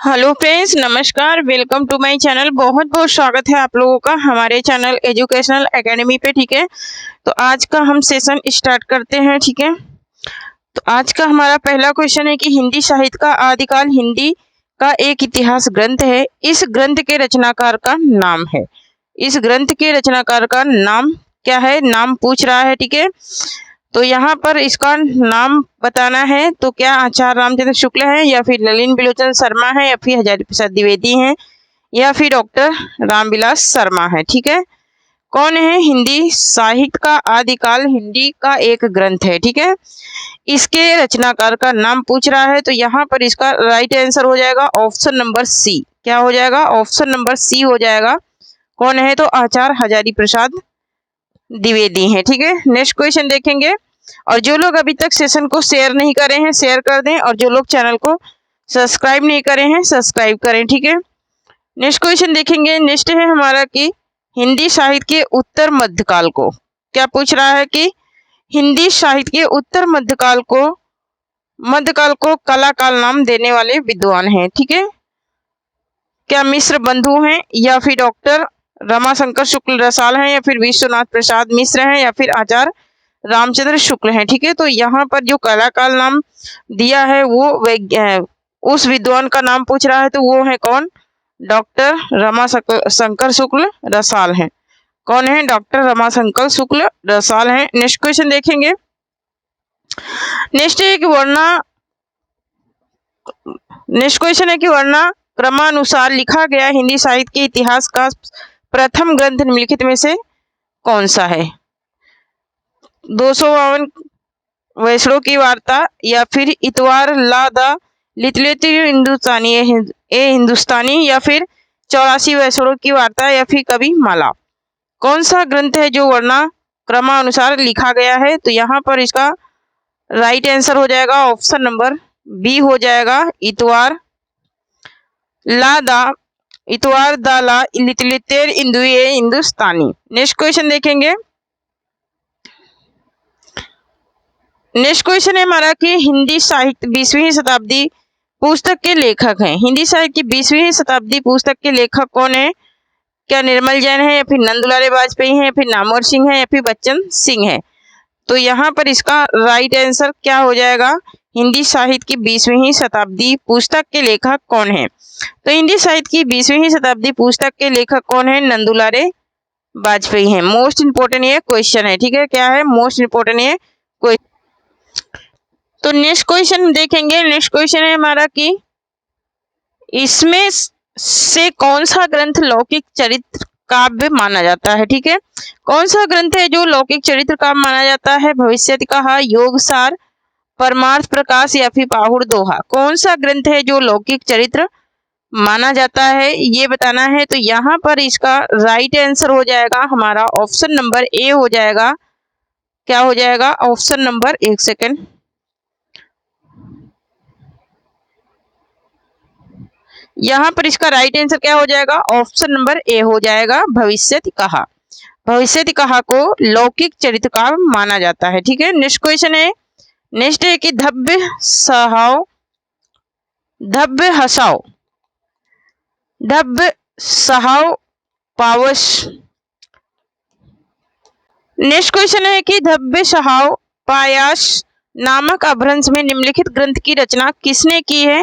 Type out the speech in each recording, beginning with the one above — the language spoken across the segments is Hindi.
हेलो फ्रेंड्स, नमस्कार। Welcome to my channel. बहुत बहुत स्वागत है आप लोगों का हमारे चैनल एजुकेशनल एकेडमी पे। ठीक है, तो आज का हम सेशन स्टार्ट करते हैं। ठीक है, तो आज का हमारा पहला क्वेश्चन है कि हिंदी साहित्य का आदिकाल हिंदी का एक इतिहास ग्रंथ है। इस ग्रंथ के रचनाकार का नाम है। इस ग्रंथ के रचनाकार का नाम क्या है? नाम पूछ रहा है। ठीक है, तो यहाँ पर इसका नाम बताना है। तो क्या आचार्य रामचंद्र शुक्ल है, या फिर ललिन बिलोचन शर्मा है, या फिर हजारी प्रसाद द्विवेदी हैं, या फिर डॉक्टर रामविलास शर्मा है। ठीक है, कौन है? हिंदी साहित्य का आदिकाल हिंदी का एक ग्रंथ है। ठीक है, इसके रचनाकार का नाम पूछ रहा है। तो यहाँ पर इसका राइट आंसर हो जाएगा ऑप्शन नंबर सी। क्या हो जाएगा? ऑप्शन नंबर सी हो जाएगा। कौन है? तो आचार्य हजारी प्रसाद द्विवेदी हैं। ठीक है, नेक्स्ट क्वेश्चन देखेंगे। और जो लोग अभी तक सेशन को शेयर नहीं करे हैं, शेयर कर दें। और जो लोग चैनल को सब्सक्राइब नहीं करे हैं, सब्सक्राइब करें। ठीक है, नेक्स्ट क्वेश्चन देखेंगे। नेक्स्ट है हमारा कि हिंदी साहित्य के उत्तर मध्यकाल को क्या पूछ रहा है कि हिंदी साहित्य के उत्तर मध्यकाल को कला काल नाम देने वाले विद्वान हैं। ठीक है, क्या मिश्र बंधु हैं, या फिर डॉक्टर रमाशंकर शुक्ल रसाल हैं, या फिर विश्वनाथ प्रसाद मिश्र हैं, या फिर आचार्य रामचंद्र शुक्ल हैं। ठीक है, तो यहाँ पर जो कलाकाल नाम दिया है वो उस विद्वान का नाम पूछ रहा है। तो वो है कौन? डॉक्टर रमाशंकर शुक्ल रसाल हैं। कौन है? डॉक्टर रमाशंकर शुक्ल रसाल हैं। नेक्स्ट क्वेश्चन देखेंगे। नेक्स्ट क्वेश्चन है कि वर्णा क्रमानुसार लिखा गया हिंदी साहित्य के इतिहास का प्रथम ग्रंथ निम्नलिखित में से कौन सा है? 252 वैष्णव की वार्ता, या फिर इतवार ला द लिटरेचर हिंदुस्तानी, या फिर 84 वैष्णव की वार्ता, या फिर कवि माला। कौन सा ग्रंथ है जो वर्णा क्रमानुसार लिखा गया है? तो यहाँ पर इसका राइट आंसर हो जाएगा ऑप्शन नंबर बी हो जाएगा, इतवार द ला लिटरेचर हिंदुस्तानी। नेक्स्ट क्वेश्चन देखेंगे। नेक्स्ट क्वेश्चन है हमारा कि हिंदी साहित्य 20वीं शताब्दी पुस्तक के लेखक हैं। हिंदी साहित्य की 20वीं शताब्दी पुस्तक के लेखक कौन है? क्या निर्मल जैन है, या फिर नंदुलारे वाजपेयी हैं, या फिर नामवर सिंह है, या फिर बच्चन सिंह है? तो यहाँ पर इसका राइट आंसर क्या हो जाएगा? हिंदी साहित्य की 20वीं शताब्दी पुस्तक के लेखक कौन है? तो हिंदी साहित्य की 20वीं शताब्दी पुस्तक के लेखक कौन है? नंदुलारे वाजपेयी हैं। मोस्ट इंपोर्टेंट ये क्वेश्चन है। ठीक है, क्या है? मोस्ट इंपोर्टेंट ये क्वेश्चन। तो नेक्स्ट क्वेश्चन देखेंगे। नेक्स्ट क्वेश्चन है हमारा कि इसमें से कौन सा ग्रंथ लौकिक चरित्र काव्य माना जाता है? ठीक है, कौन सा ग्रंथ है जो लौकिक चरित्र काव्य माना जाता है? भविष्यति कहा, योगसार, परमार्थ प्रकाश, या फिर पाहुड़ दोहा। कौन सा ग्रंथ है जो लौकिक चरित्र माना जाता है, ये बताना है। तो यहाँ पर इसका राइट आंसर हो जाएगा हमारा ऑप्शन नंबर ए हो जाएगा। क्या हो जाएगा? ऑप्शन नंबर, एक सेकेंड, यहाँ पर इसका राइट आंसर क्या हो जाएगा? ऑप्शन नंबर ए हो जाएगा, भविष्यति कहा। भविष्यति कहा को लौकिक चरित्र का माना जाता है। ठीक है, नेक्स्ट क्वेश्चन है। नेक्स्ट है कि धब्य सहाव पावस। नेक्स्ट क्वेश्चन है कि धब्य सहाव पायास नामक अपभ्रंश में निम्नलिखित ग्रंथ की रचना किसने की है?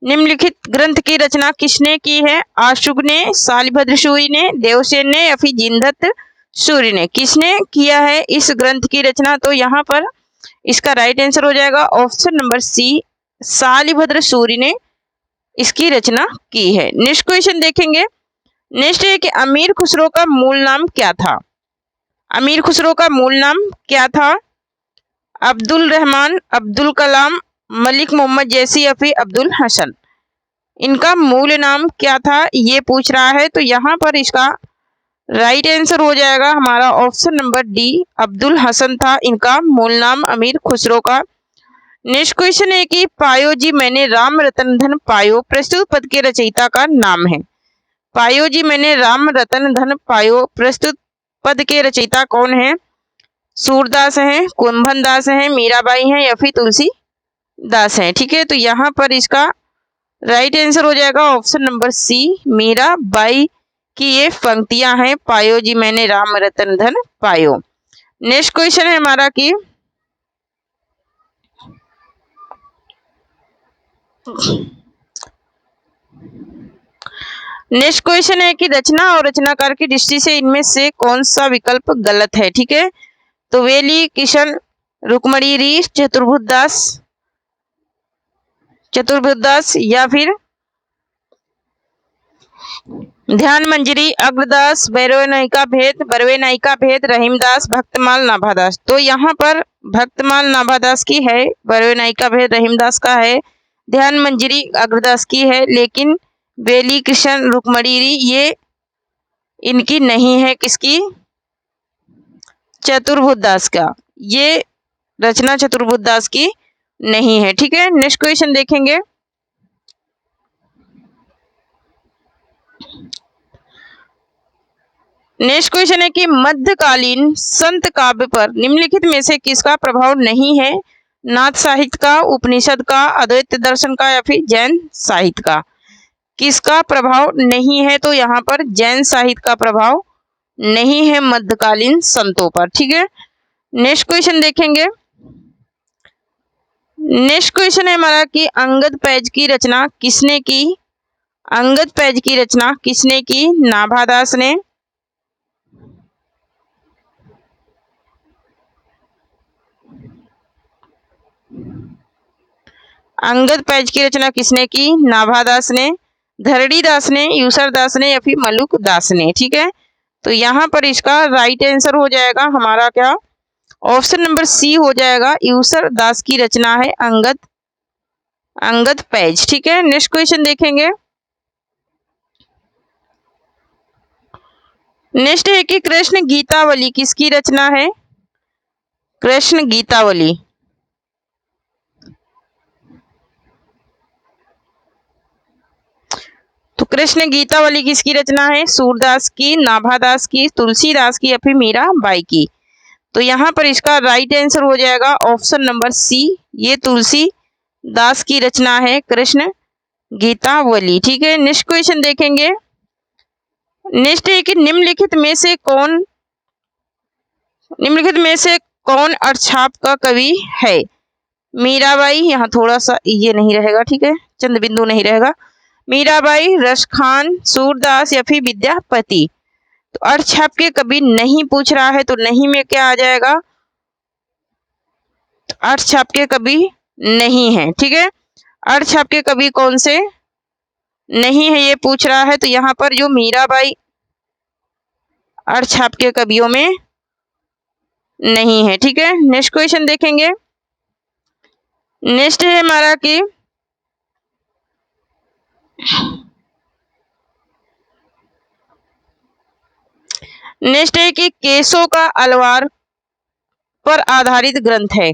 निम्नलिखित ग्रंथ की रचना किसने की है? आशुक ने, शालिभद्र सूरि ने, देवसेन ने, या फिर जिनदत्त सूरि ने? किसने किया है इस ग्रंथ की रचना? तो यहाँ पर इसका राइट आंसर हो जाएगा ऑप्शन नंबर सी, शालिभद्र सूरि ने इसकी रचना की है। नेक्स्ट क्वेश्चन देखेंगे। नेक्स्ट है कि अमीर खुसरो का मूल नाम क्या था? अमीर खुसरो का मूल नाम क्या था? अब्दुल रहमान, अब्दुल कलाम, मलिक मोहम्मद जैसी, या फिर अब्दुल हसन? इनका मूल नाम क्या था ये पूछ रहा है। तो यहाँ पर इसका राइट आंसर हो जाएगा हमारा option number D, Abdul Hasan था इनका मूल नाम अमीर खुसरो का। नेक्स्ट क्वेश्चन है कि पायो जी मैंने राम रतन धन पायो प्रस्तुत पद के रचयिता का नाम है। पायो जी मैंने राम रतन धन पायो प्रस्तुत पद के रचयिता कौन है? सूरदास हैं, कुंभन दास हैं, मीराबाई हैं, या फिर तुलसी दास हैं। ठीक है, तो यहाँ पर इसका राइट आंसर हो जाएगा option number C, Meera Bai की ये पंक्तियां हैं, पायो जी मैंने राम रतन धन पायो। नेक्स्ट क्वेश्चन है हमारा कि नेक्स्ट क्वेश्चन है कि रचना और रचनाकार की दृष्टि से इनमें से कौन सा विकल्प गलत है। ठीक है, तो वेली किशन रुक्मणी री चतुर्भुज दास या फिर ध्यान मंजरी अग्रदास बरवे नायिका भेद रहीमदास भक्तमाल नाभादास। तो यहाँ पर भक्तमाल नाभादास की है, बरवे नायिका भेद रहीमदास का है, ध्यान मंजरी अग्रदास की है, लेकिन बेली कृष्ण रुक्मणी ये इनकी नहीं है, किसकी, चतुर्भुज दास का, ये रचना चतुर्भुज दास की नहीं है। ठीक है, नेक्स्ट क्वेश्चन देखेंगे। नेक्स्ट क्वेश्चन है कि मध्यकालीन संत काव्य पर निम्नलिखित में से किसका प्रभाव नहीं है, नाथ साहित्य का, उपनिषद का, अद्वैत दर्शन का या फिर जैन साहित्य का। किसका प्रभाव नहीं है, तो यहाँ पर जैन साहित्य का प्रभाव नहीं है मध्यकालीन संतों पर। ठीक है, नेक्स्ट क्वेश्चन देखेंगे। नेक्स्ट क्वेश्चन है हमारा कि अंगद पैज की रचना किसने की, अंगद पैज की रचना किसने की, नाभादास ने, अंगद पैज की रचना किसने की, नाभादास ने, धरणीदास ने, यूसरदास ने या फिर मलुक दास ने। ठीक है, तो यहाँ पर इसका राइट आंसर हो जाएगा हमारा क्या, ऑप्शन नंबर सी हो जाएगा, यूसर दास की रचना है अंगद पैज। ठीक है, नेक्स्ट क्वेश्चन देखेंगे। नेक्स्ट है कि कृष्ण गीतावली किसकी रचना है, कृष्ण गीतावली, तो कृष्ण गीतावली किसकी रचना है, सूरदास की, नाभादास की, तुलसीदास की या फिर मीरा बाई की। तो यहाँ पर इसका राइट आंसर हो जाएगा ऑप्शन नंबर सी, ये तुलसी दास की रचना है कृष्ण गीतावली। ठीक है, नेक्स्ट क्वेश्चन देखेंगे। नेक्स्ट है कि निम्नलिखित में से कौन अक्षाप का कवि है, मीराबाई, यहाँ थोड़ा सा ये नहीं रहेगा, ठीक है, चंद बिंदु नहीं रहेगा, मीराबाई, रसखान, सूरदास या फिर विद्यापति। तो अक्षाप के कवि नहीं पूछ रहा है, तो नहीं में क्या आ जाएगा, तो अक्षाप के कवि नहीं है। ठीक है, अक्षाप के कवि कौन से नहीं है ये पूछ रहा है, तो यहाँ पर जो मीराबाई अक्षाप के कवियों में नहीं है। ठीक है, नेक्स्ट क्वेश्चन देखेंगे। नेक्स्ट है हमारा कि नेक्स्ट है कि केसो का अलवार पर आधारित ग्रंथ है,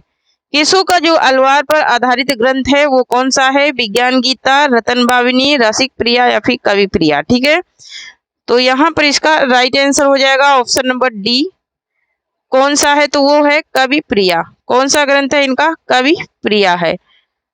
केसो का जो अलवार पर आधारित ग्रंथ है वो कौन सा है, विज्ञान गीता, रतन भाविनी, रसिक प्रिया या फिर कवि प्रिया। ठीक है, तो यहाँ पर इसका राइट आंसर हो जाएगा ऑप्शन नंबर डी, कौन सा है, तो वो है कवि प्रिया। कौन सा ग्रंथ है इनका, कवि प्रिया है।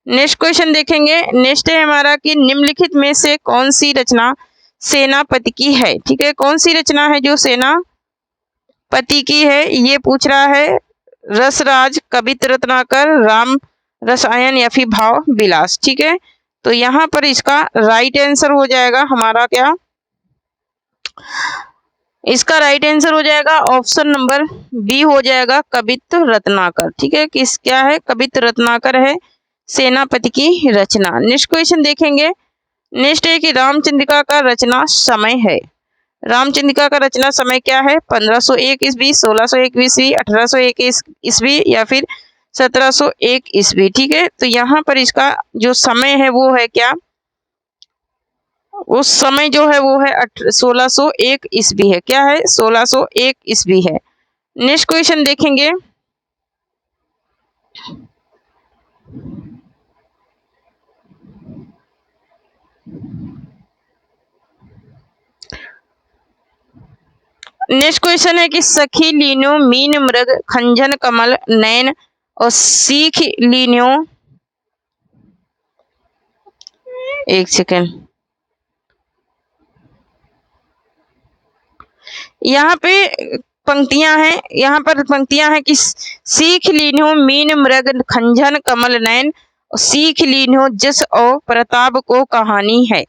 नेक्स्ट क्वेश्चन देखेंगे। नेक्स्ट है हमारा कि निम्नलिखित में से कौन सी रचना सेनापति की है। ठीक है, कौन सी रचना है जो सेनापति की है, ये पूछ रहा है, रसराज, कवित्र रत्नाकर, राम रसायन या फिर भाव विलास। ठीक है, तो यहाँ पर इसका राइट आंसर हो जाएगा हमारा क्या, इसका राइट आंसर हो जाएगा ऑप्शन नंबर बी हो जाएगा, कवित्र रत्नाकर। ठीक है, किस क्या है, कवित्र रत्नाकर है सेनापति की रचना। नेक्स्ट क्वेश्चन देखेंगे। नेक्स्ट है कि रामचंद्रिका का रचना समय है, रामचंद्रिका का रचना समय क्या है, 1501 ईस्वी, 1601 ईस्वी, 1801 ईस्वी या फिर 1701 ईस्वी। ठीक है, तो यहाँ पर इसका जो समय है वो है क्या, उस समय जो है वो है 1601 ईस्वी है, क्या है, 1601 ईस्वी है। नेक्स्ट क्वेश्चन देखेंगे। नेक्स्ट क्वेश्चन है कि सखी लीनो मीन मृग खंजन कमल नयन और सीख लीनो एक सेकेंड, यहाँ पे पंक्तियां हैं, यहाँ पर पंक्तियां हैं कि सीख लीन्हो मीन मृग खंजन कमल नयन, सीख लीन्हो जस और प्रताप को कहानी है।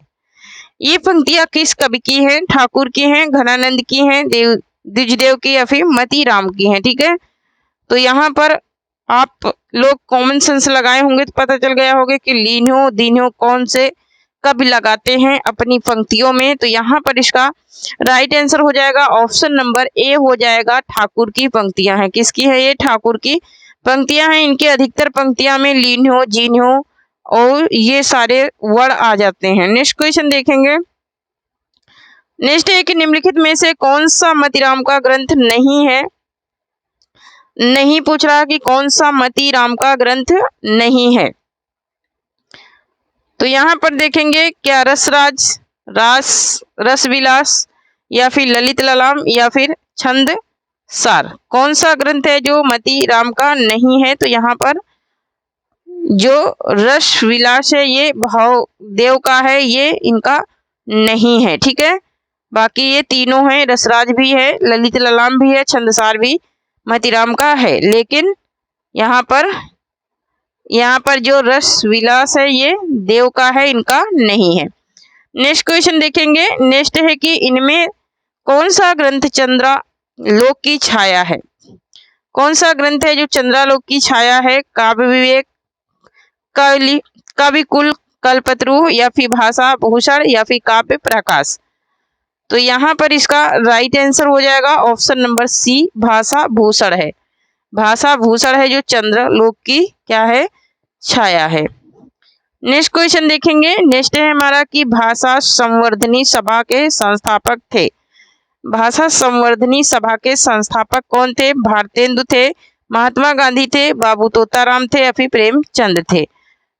ये पंक्तियां किस कवि की हैं? ठाकुर की हैं, घनानंद की हैं, द्विजदेव की या फिर मती राम की हैं। ठीक है, तो यहाँ पर आप लोग कॉमन सेंस लगाए होंगे तो पता चल गया होगा कि लीन्हो दीन्हो कौन से कब लगाते हैं अपनी पंक्तियों में। तो यहाँ पर इसका राइट आंसर हो जाएगा ऑप्शन नंबर ए हो जाएगा, ठाकुर की पंक्तियां हैं। किसकी है ये? ठाकुर की पंक्तियां हैं। इनके अधिकतर पंक्तियां में लीन्हो जीन्हो और ये सारे वर्ड आ जाते हैं। नेक्स्ट क्वेश्चन देखेंगे। नेक्स्ट है कि निम्नलिखित में से कौन सा मतीराम का ग्रंथ नहीं है? नहीं पूछ रहा कि कौन सा मतीराम का ग्रंथ नहीं है। तो यहाँ पर देखेंगे क्या रसराज, रसविलास या फिर ललित ललाम या फिर छंद सार, कौन सा ग्रंथ है जो मती राम का नहीं है? तो यहाँ पर जो रस विलास है ये भाव देव का है, ये इनका नहीं है। ठीक है, बाकी ये तीनों हैं, रसराज भी है, ललित ललाम भी है, छंदसार भी मतीराम का है। लेकिन यहाँ पर जो रस विलास है ये देव का है, इनका नहीं है। नेक्स्ट क्वेश्चन देखेंगे। नेक्स्ट है कि इनमें कौन सा ग्रंथ चंद्रालोक की छाया है? कौन सा ग्रंथ है जो चंद्रालोक की छाया है? काव्य विवेक, कविकुल, कल्पतरु या फिर भाषा भूषण या फिर काव्य प्रकाश। तो यहाँ पर इसका राइट आंसर हो जाएगा ऑप्शन नंबर सी, भाषा भूषण है। भाषा भूषण है जो चंद्रलोक की क्या है? छाया है। नेक्स्ट क्वेश्चन देखेंगे। नेक्स्ट है हमारा कि भाषा संवर्धनी सभा के संस्थापक थे। भाषा संवर्धनी सभा के संस्थापक कौन थे? भारतेंदु थे, महात्मा गांधी थे, बाबू तोताराम थे या फिर प्रेमचंद थे।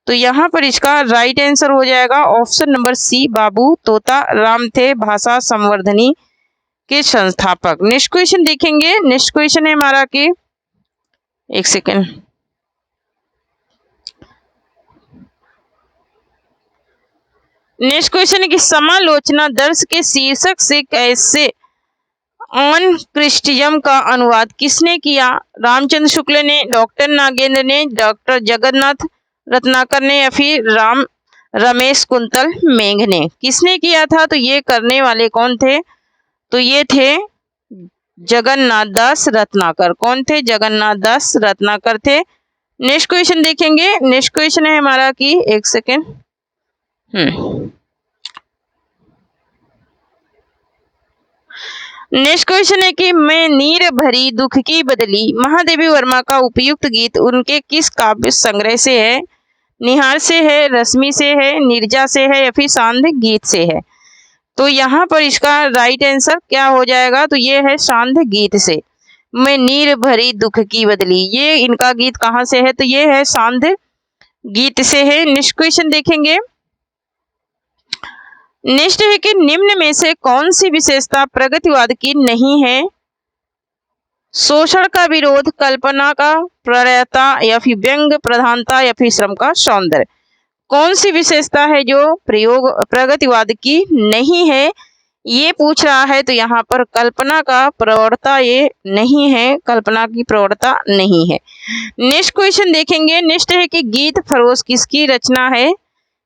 तो यहाँ पर इसका राइट आंसर हो जाएगा ऑप्शन नंबर सी, बाबू तोताराम थे भाषा संवर्धनी के संस्थापक। नेक्स्ट क्वेश्चन देखेंगे। नेक्स्ट क्वेश्चन है हमारा कि एक सेकेंड, नेक्स्ट क्वेश्चन है कि समालोचना दर्श के शीर्षक से कैसे ऑन क्रिस्टिज्म का अनुवाद किसने किया? रामचंद्र शुक्ल ने, डॉक्टर नागेंद्र ने, डॉक्टर जगन्नाथ रत्नाकर ने या फिर रमेश कुंतल मेघ ने। किसने किया था? तो ये करने वाले कौन थे? तो ये थे जगन्नाथ दास रत्नाकर। कौन थे? जगन्नाथ दास रत्नाकर थे। नेक्स्ट क्वेश्चन देखेंगे। नेक्स्ट क्वेश्चन है हमारा कि एक सेकेंड, नेक्स्ट क्वेश्चन है कि मैं नीर भरी दुख की बदली महादेवी वर्मा का उपयुक्त गीत उनके किस काव्य संग्रह से है? निहार से है, रश्मि से है, नीरजा से है या फिर सांध गीत से है। तो यहाँ पर इसका राइट आंसर क्या हो जाएगा? तो ये है सांध गीत से। मैं नीर भरी दुख की बदली, ये इनका गीत कहाँ से है? तो ये है सांध गीत से है। नेक्स्ट क्वेश्चन देखेंगे। नेक्स्ट है कि निम्न में से कौन सी विशेषता प्रगतिवाद की नहीं है? शोषण का विरोध, कल्पना का प्रयता या फिर व्यंग प्रधानता या फिर श्रम का सौंदर्य। कौन सी विशेषता है जो प्रगतिवाद की नहीं है ये पूछ रहा है? तो यहाँ पर कल्पना का प्रवणता ये नहीं है, कल्पना की प्रवणता नहीं है। नेक्स्ट क्वेश्चन देखेंगे। नेक्स्ट है कि गीत फरोश किसकी रचना है?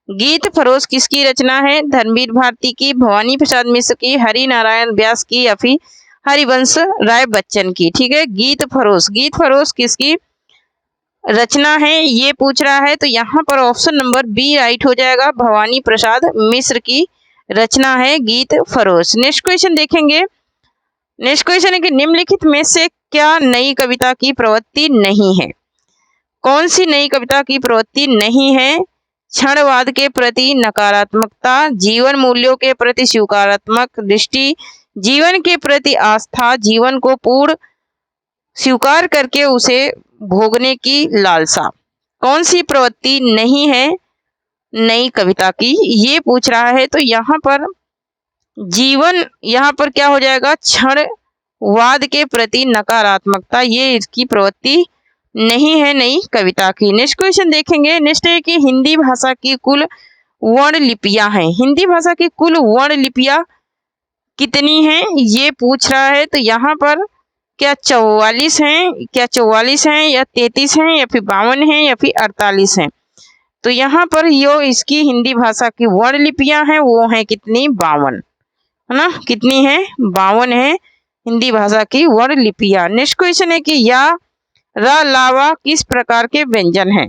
गीत फरोश किसकी रचना है? धर्मवीर भारती की, भवानी प्रसाद मिश्र की, हरि नारायण व्यास की या फिर हरिवंश राय बच्चन की। ठीक है, गीत फरोश किसकी रचना है ये पूछ रहा है? तो यहाँ पर ऑप्शन नंबर बी राइट हो जाएगा, भवानी प्रसाद मिश्र की रचना है गीत फरोश। नेक्स्ट क्वेश्चन देखेंगे। नेक्स्ट क्वेश्चन है कि निम्नलिखित में से क्या नई कविता की प्रवृत्ति नहीं है? कौन सी नई कविता की प्रवृत्ति नहीं है? क्षणवाद के प्रति नकारात्मकता, जीवन मूल्यों के प्रति स्वीकारात्मक दृष्टि, जीवन के प्रति आस्था, जीवन को पूर्ण स्वीकार करके उसे भोगने की लालसा। कौन सी प्रवृत्ति नहीं है नई कविता की ये पूछ रहा है? तो यहाँ पर जीवन, यहाँ पर क्या हो जाएगा? क्षणवाद के प्रति नकारात्मकता, ये इसकी प्रवृत्ति नहीं है नई कविता की। नेक्स्ट क्वेश्चन देखेंगे। नेक्स्ट है कि हिंदी भाषा की कुल वर्ण लिपियां हैं। हिंदी भाषा की कुल वर्ण लिपियां कितनी हैं ये पूछ रहा है। तो यहाँ पर क्या 44 हैं, क्या 44 हैं या 33 हैं या फिर 52 हैं या फिर 48 हैं। तो यहाँ पर यो इसकी हिंदी भाषा की वर्ण लिपियां हैं वो हैं कितनी, 52, है ना। कितनी है, 52 है हिंदी भाषा की वर्ण लिपियां। नेक्स्ट क्वेश्चन है कि या रा लावा किस प्रकार के व्यंजन हैं।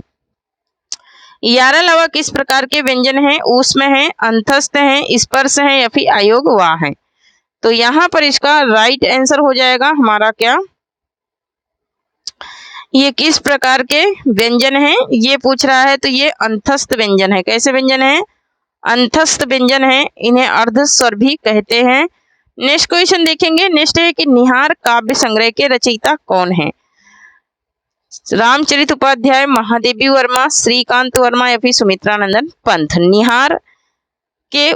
यारा लावा किस प्रकार के व्यंजन हैं, उसमें है, अंतस्थ है, स्पर्श है या फिर अयोग वा है। तो यहाँ पर इसका राइट आंसर हो जाएगा हमारा क्या, ये किस प्रकार के व्यंजन है ये पूछ रहा है। तो ये अंतस्थ व्यंजन है। कैसे व्यंजन है, अंतस्थ व्यंजन है, इन्हें अर्ध स्वर भी कहते हैं। नेक्स्ट क्वेश्चन देखेंगे। नेक्स्ट है कि निहार काव्य संग्रह के रचयिता कौन है। रामचरित उपाध्याय, महादेवी वर्मा, श्रीकांत वर्मा या फिर सुमित्रानंदन पंत। निहार के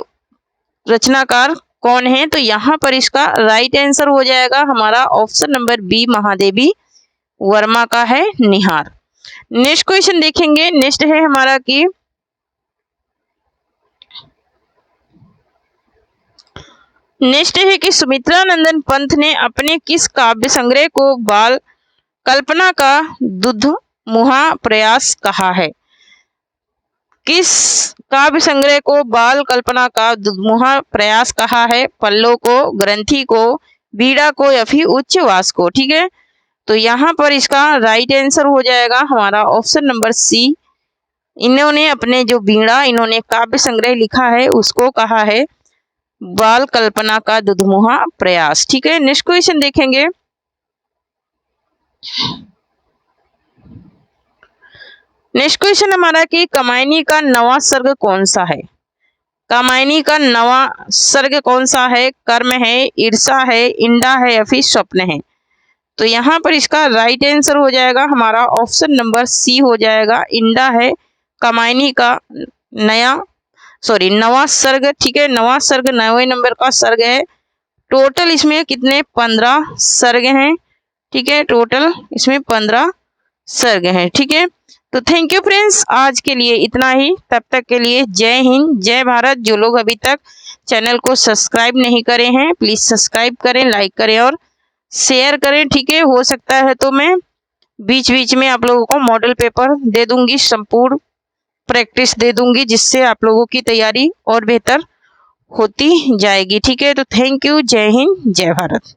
रचनाकार कौन है। तो यहाँ पर इसका राइट आंसर हो जाएगा हमारा option number B, Mahadevi Verma का है निहार। नेक्स्ट क्वेश्चन देखेंगे। नेक्स्ट है हमारा कि नेक्स्ट है कि सुमित्रानंदन पंत ने अपने किस काव्य संग्रह को बाल कल्पना का दुधमुहा प्रयास कहा है। किस काव्य संग्रह को बाल कल्पना का दुधमुहा प्रयास कहा है। पल्लो को, ग्रंथि को, बीड़ा को या फिर उच्चवास को। ठीक है, तो यहाँ पर इसका राइट आंसर हो जाएगा हमारा ऑप्शन नंबर सी। इन्होंने अपने जो बीड़ा इन्होंने काव्य संग्रह लिखा है उसको कहा है बाल कल्पना का दुधमुहा प्रयास। ठीक है, नेक्स्ट क्वेश्चन देखेंगे। नेक्स्ट क्वेश्चन हमारा कि कामायनी का नवा सर्ग कौन सा है। कामायनी का नवा सर्ग कौन सा है। कर्म है, ईर्षा है, इंडा है या फिर स्वप्न है। तो यहाँ पर इसका राइट आंसर हो जाएगा हमारा ऑप्शन नंबर सी हो जाएगा, इंडा है कामायनी का नवा सर्ग। ठीक है, नवा सर्ग 9वें नंबर का सर्ग है। टोटल इसमें कितने, 15 सर्ग हैं। ठीक है, टोटल इसमें 15 सर्ग हैं। ठीक है, तो थैंक यू फ्रेंड्स, आज के लिए इतना ही। तब तक के लिए जय हिंद, जय भारत। जो लोग अभी तक चैनल को सब्सक्राइब नहीं करे हैं प्लीज सब्सक्राइब करें, लाइक करें और शेयर करें। ठीक है, हो सकता है तो मैं बीच बीच में आप लोगों को मॉडल पेपर दे दूंगी, संपूर्ण प्रैक्टिस दे दूंगी, जिससे आप लोगों की तैयारी और बेहतर होती जाएगी। ठीक है, तो थैंक यू, जय हिंद, जय भारत।